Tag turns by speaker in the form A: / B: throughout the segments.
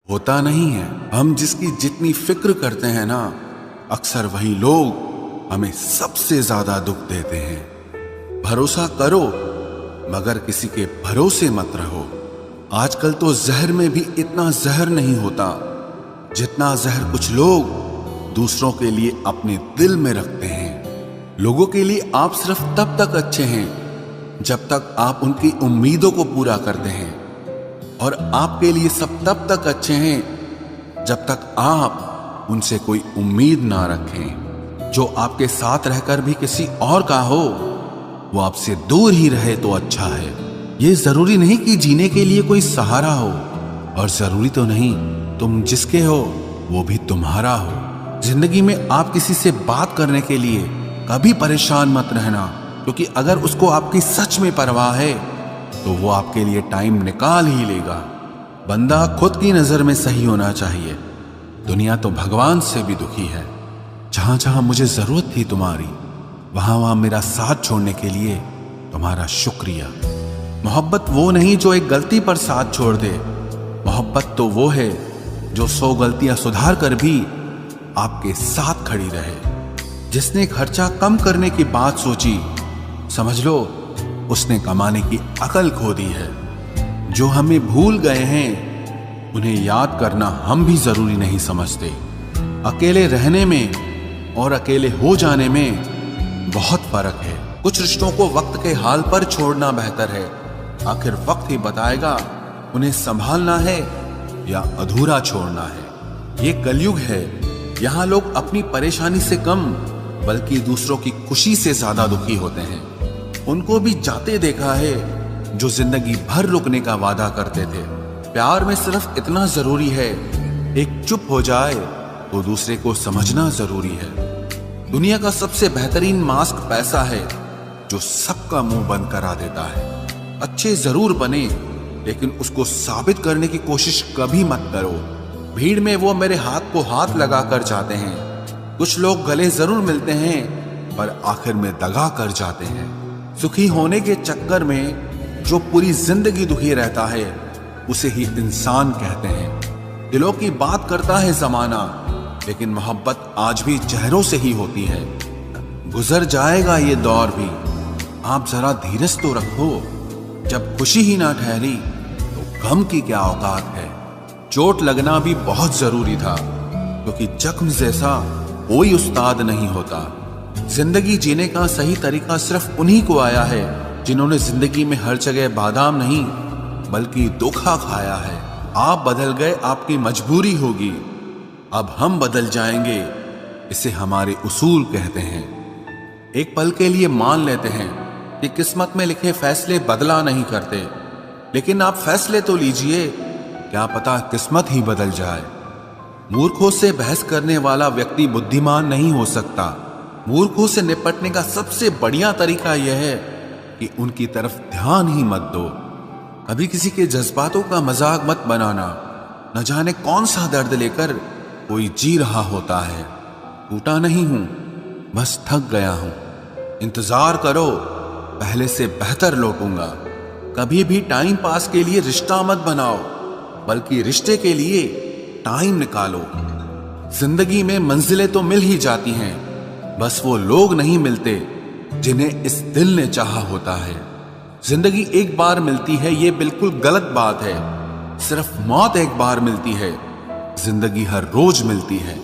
A: होता नहीं है। हम जिसकी जितनी फिक्र करते हैं ना, अक्सर वही लोग हमें सबसे ज्यादा दुख देते हैं। भरोसा करो मगर किसी के भरोसे मत रहो। आजकल तो जहर में भी इतना जहर नहीं होता जितना जहर कुछ लोग दूसरों के लिए अपने दिल में रखते हैं। लोगों के लिए आप सिर्फ तब तक अच्छे हैं जब तक आप उनकी उम्मीदों को पूरा करते हैं, और आपके लिए सब तब तक अच्छे हैं जब तक आप उनसे कोई उम्मीद ना रखें। जो आपके साथ रहकर भी किसी और का हो, वो आपसे दूर ही रहे तो अच्छा है। ये जरूरी नहीं कि जीने के लिए कोई सहारा हो, और जरूरी तो नहीं तुम जिसके हो वो भी तुम्हारा हो। जिंदगी में आप किसी से बात करने के लिए कभी परेशान मत रहना, क्योंकि अगर उसको आपकी सच में परवाह है तो वो आपके लिए टाइम निकाल ही लेगा। बंदा खुद की नजर में सही होना चाहिए। दुनिया तो भगवान से भी दुखी है। जहां जहां मुझे जरूरत थी तुम्हारी, वहां वहां मेरा साथ छोड़ने के लिए तुम्हारा शुक्रिया। मोहब्बत वो नहीं जो एक गलती पर साथ छोड़ दे। मोहब्बत तो वो है जो 100 गलतियां सुधार कर भी आपके साथ खड़ी रहे। जिसने खर्चा कम करने की बात सोची, समझ लो उसने कमाने की अकल खो दी है। जो हमें भूल गए हैं उन्हें याद करना हम भी जरूरी नहीं समझते। अकेले रहने में और अकेले हो जाने में बहुत फर्क है। कुछ रिश्तों को वक्त के हाल पर छोड़ना बेहतर है। आखिर वक्त ही बताएगा उन्हें संभालना है या अधूरा छोड़ना है। ये कलयुग है। यहाँ लोग अपनी परेशानी से कम बल्कि दूसरों की खुशी से ज्यादा दुखी होते हैं। उनको भी जाते देखा है जो जिंदगी भर रुकने का वादा करते थे। प्यार में सिर्फ इतना जरूरी है, एक चुप हो जाए तो दूसरे को समझना जरूरी है। दुनिया का सबसे बेहतरीन मास्क पैसा है, जो सबका मुंह बंद करा देता है। अच्छे जरूर बने, लेकिन उसको साबित करने की कोशिश कभी मत करो। भीड़ में वो मेरे हाथ को हाथ लगा कर जाते हैं। कुछ लोग गले जरूर मिलते हैं पर आखिर में दगा कर जाते हैं। सुखी होने के चक्कर में जो पूरी जिंदगी दुखी रहता है उसे ही इंसान कहते हैं। दिलों की बात करता है जमाना, लेकिन मोहब्बत आज भी चेहरों से ही होती है। गुजर जाएगा ये दौर भी, आप जरा धीरज तो रखो। जब खुशी ही ना ठहरी तो गम की क्या औकात है। चोट लगना भी बहुत जरूरी था, क्योंकि जख्म जैसा कोई उस्ताद नहीं होता। जिंदगी जीने का सही तरीका सिर्फ उन्हीं को आया है जिन्होंने जिंदगी में हर जगह बादाम नहीं बल्कि धोखा खाया है। आप बदल गए, आपकी मजबूरी होगी। अब हम बदल जाएंगे, इसे हमारे उसूल कहते हैं। एक पल के लिए मान लेते हैं कि किस्मत में लिखे फैसले बदला नहीं करते, लेकिन आप फैसले तो लीजिए, क्या पता किस्मत ही बदल जाए। मूर्खों से बहस करने वाला व्यक्ति बुद्धिमान नहीं हो सकता। मूर्खों से निपटने का सबसे बढ़िया तरीका यह है कि उनकी तरफ ध्यान ही मत दो। कभी किसी के जज्बातों का मजाक मत बनाना। न जाने कौन सा दर्द लेकर कोई जी रहा होता है। टूटा नहीं हूं, बस थक गया हूं। इंतजार करो, पहले से बेहतर लौटूंगा। कभी भी टाइम पास के लिए रिश्ता मत बनाओ, बल्कि रिश्ते के लिए टाइम निकालो। जिंदगी में मंजिलें तो मिल ही जाती हैं, बस वो लोग नहीं मिलते जिन्हें इस दिल ने चाहा होता है। जिंदगी एक बार मिलती है, ये बिल्कुल गलत बात है। सिर्फ मौत एक बार मिलती है, जिंदगी हर रोज मिलती है।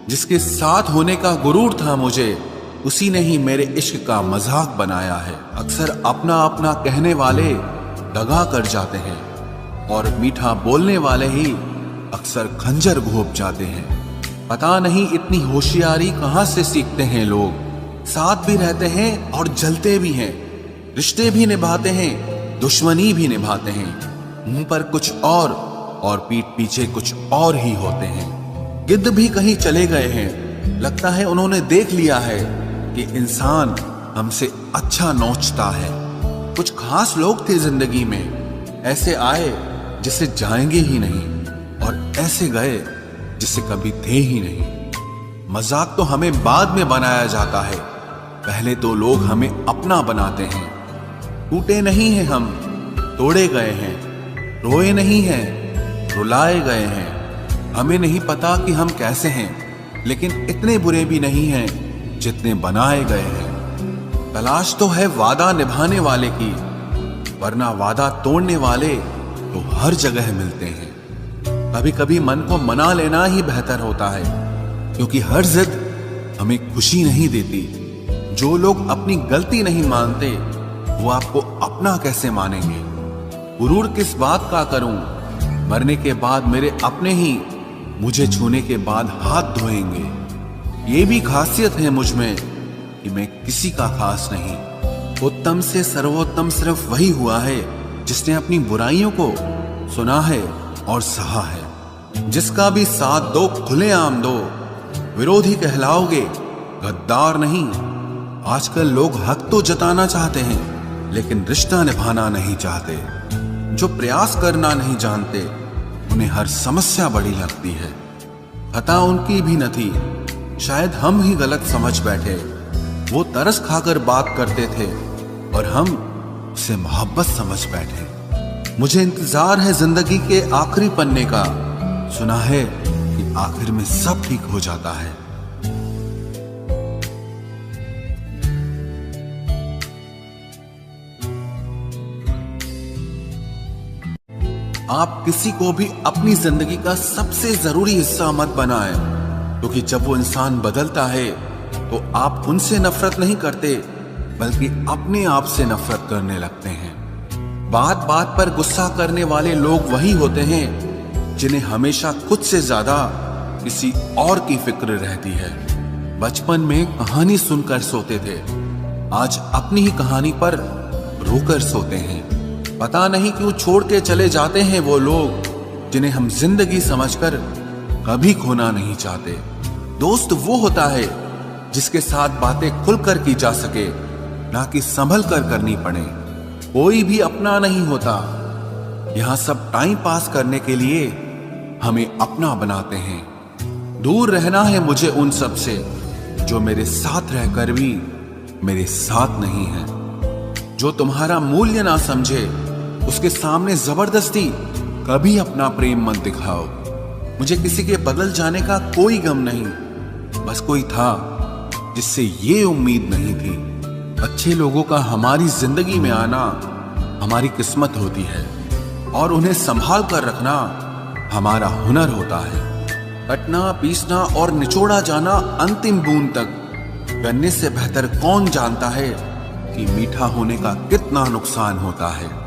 A: जिसके साथ होने का गुरूर था मुझे, उसी ने ही मेरे इश्क का मजाक बनाया है। अक्सर अपना अपना कहने वाले दगा कर जाते हैं, और मीठा बोलने वाले ही अक्सर खंजर घोंप जाते हैं। पता नहीं इतनी होशियारी कहां से सीखते हैं लोग। साथ भी रहते हैं और जलते भी हैं। रिश्ते भी निभाते हैं, दुश्मनी भी निभाते हैं। मुंह पर कुछ और पीठ पीछे कुछ और ही होते हैं। गिद्ध भी कहीं चले गए हैं। लगता है उन्होंने देख लिया है कि इंसान हमसे अच्छा नोचता है। कुछ खास लोग थे जिंदगी में, ऐसे आए जिसे जाएंगे ही नहीं, और ऐसे गए जिसे कभी थे ही नहीं। मजाक तो हमें बाद में बनाया जाता है, पहले तो लोग हमें अपना बनाते हैं। टूटे नहीं हैं हम, तोड़े गए हैं। रोए नहीं हैं, रुलाए गए हैं। हमें नहीं पता कि हम कैसे हैं, लेकिन इतने बुरे भी नहीं हैं जितने बनाए गए हैं। तलाश तो है वादा निभाने वाले की, वरना वादा तोड़ने वाले तो हर जगह मिलते हैं। कभी कभी मन को मना लेना ही बेहतर होता है, क्योंकि हर जिद हमें खुशी नहीं देती। जो लोग अपनी गलती नहीं मानते, वो आपको अपना कैसे मानेंगे? गुरूर किस बात का करूं? मरने के बाद मेरे अपने ही मुझे छूने के बाद हाथ धोएंगे। ये भी खासियत है मुझ में कि मैं किसी का खास नहीं। उत्तम से सर्वोत्तम सिर्फ वही हुआ है जिसने अपनी बुराइयों को सुना है और सहा है। जिसका भी साथ दो खुलेआम दो, विरोधी कहलाओगे, गद्दार नहीं। आजकल लोग हक तो जताना चाहते हैं, लेकिन रिश्ता निभाना नहीं चाहते। जो प्रयास करना नहीं जानते, उन्हें हर समस्या बड़ी लगती है। खता उनकी भी न थी, शायद हम ही गलत समझ बैठे। वो तरस खाकर बात करते थे और हम उसे मोहब्बत समझ बैठे। मुझे इंतजार है जिंदगी के आखिरी पन्ने का। सुना है कि आखिर में सब ठीक हो जाता है। आप किसी को भी अपनी जिंदगी का सबसे जरूरी हिस्सा मत बनाएं, क्योंकि जब वो इंसान बदलता है तो आप उनसे नफरत नहीं करते, बल्कि अपने आप से नफरत करने लगते हैं। बात बात पर गुस्सा करने वाले लोग वही होते हैं जिन्हें हमेशा खुद से ज्यादा किसी और की फिक्र रहती है। बचपन में कहानी सुनकर सोते थे, आज अपनी ही कहानी पर रोकर सोते हैं। पता नहीं क्यों छोड़ के चले जाते हैं वो लोग जिन्हें हम जिंदगी समझकर कभी खोना नहीं चाहते। दोस्त वो होता है जिसके साथ बातें खुलकर की जा सके, ना कि संभल कर करनी पड़े। कोई भी अपना नहीं होता। यहां सब टाइम पास करने के लिए हमें अपना बनाते हैं। दूर रहना है मुझे उन सब से जो मेरे साथ रहकर भी मेरे साथ नहीं है। जो तुम्हारा मूल्य ना समझे, उसके सामने जबरदस्ती कभी अपना प्रेम मत दिखाओ। मुझे किसी के बदल जाने का कोई गम नहीं, बस कोई था जिससे ये उम्मीद नहीं थी। अच्छे लोगों का हमारी जिंदगी में आना हमारी किस्मत होती है, और उन्हें संभाल कर रखना हमारा हुनर होता है। कटना, पीसना और निचोड़ा जाना अंतिम बूंद तक करने से बेहतर कौन जानता है कि मीठा होने का कितना नुकसान होता है।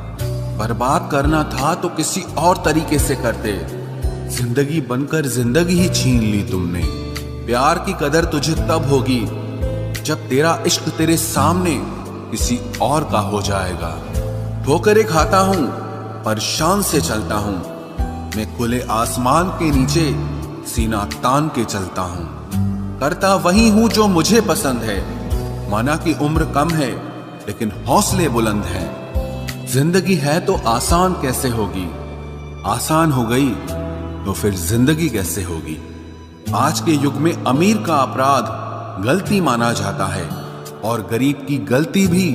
A: बर्बाद करना था तो किसी और तरीके से करते। जिंदगी बनकर जिंदगी ही छीन ली तुमने। प्यार की कदर तुझे तब होगी जब तेरा इश्क तेरे सामने किसी और का हो जाएगा। ठोकरें खाता हूं पर शान से चलता हूं। मैं खुले आसमान के नीचे सीना तान के चलता हूं। करता वही हूं जो मुझे पसंद है। माना कि उम्र कम है, लेकिन हौसले बुलंद हैं। जिंदगी है तो आसान कैसे होगी? आसान हो गई तो फिर जिंदगी कैसे होगी? आज के युग में अमीर का अपराध गलती माना जाता है, और गरीब की गलती भी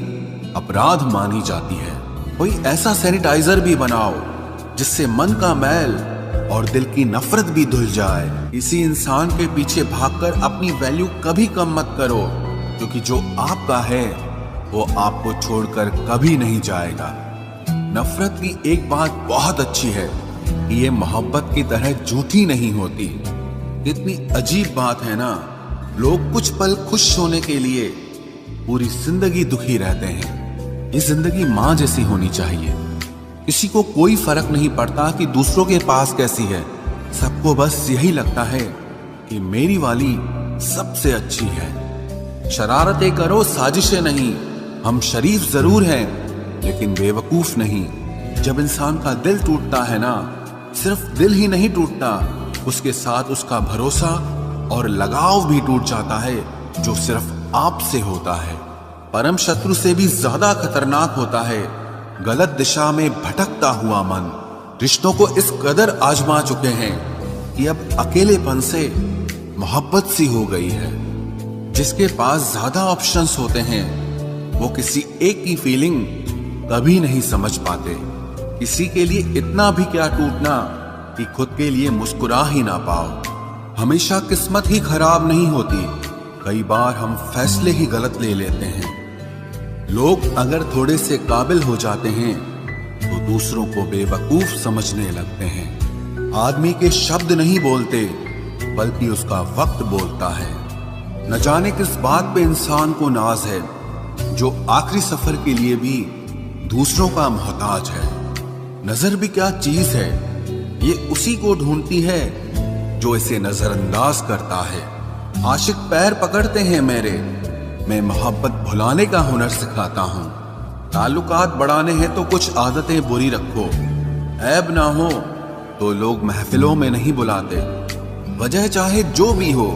A: अपराध मानी जाती है। कोई ऐसा सैनिटाइजर भी बनाओ जिससे मन का मैल और दिल की नफरत भी धुल जाए। इसी इंसान के पीछे भागकर अपनी वैल्यू कभी कम मत करो, क्योंकि जो आपका है वो आपको छोड़कर कभी नहीं जाएगा। नफरत की एक बात बहुत अच्छी है कि ये मोहब्बत की तरह झूठी नहीं होती। कितनी अजीब बात है ना, लोग कुछ पल खुश होने के लिए पूरी जिंदगी दुखी रहते हैं। ये जिंदगी माँ जैसी होनी चाहिए। किसी को कोई फर्क नहीं पड़ता कि दूसरों के पास कैसी है। सबको बस यही लगता है कि मेरी वाली सबसे अच्छी है। शरारतें करो, साजिशें नहीं। हम शरीफ जरूर हैं, लेकिन बेवकूफ नहीं। जब इंसान का दिल टूटता है ना, सिर्फ दिल ही नहीं टूटता, उसके साथ उसका भरोसा और लगाव भी टूट जाता है, जो सिर्फ आपसे होता है। परम शत्रु से भी ज्यादा खतरनाक होता है गलत दिशा में भटकता हुआ मन। रिश्तों को इस कदर आजमा चुके हैं कि अब अकेलेपन से मोहब्बत सी हो गई है। जिसके पास ज्यादा ऑप्शंस होते हैं, वो किसी एक की फीलिंग कभी नहीं समझ पाते। किसी के लिए इतना भी क्या टूटना ताकि खुद के लिए मुस्कुरा ही ना पाओ। हमेशा किस्मत ही खराब नहीं होती, कई बार हम फैसले ही गलत ले लेते हैं। लोग अगर थोड़े से काबिल हो जाते हैं तो दूसरों को बेवकूफ समझने लगते हैं। आदमी के शब्द नहीं बोलते बल्कि उसका वक्त बोलता है। न जाने किस बात पे इंसान को नाज है, जो आखिरी सफर के लिए भी दूसरों का मोहताज है। नजर भी क्या चीज है, ये उसी को ढूंढती है जो इसे नजरअंदाज करता है। आशिक पैर पकड़ते हैं मेरे, मैं मोहब्बत भुलाने का हुनर सिखाता हूँ। ताल्लुकात बढ़ाने हैं तो कुछ आदतें बुरी रखो, ऐब ना हो तो लोग महफिलों में नहीं बुलाते। वजह चाहे जो भी हो,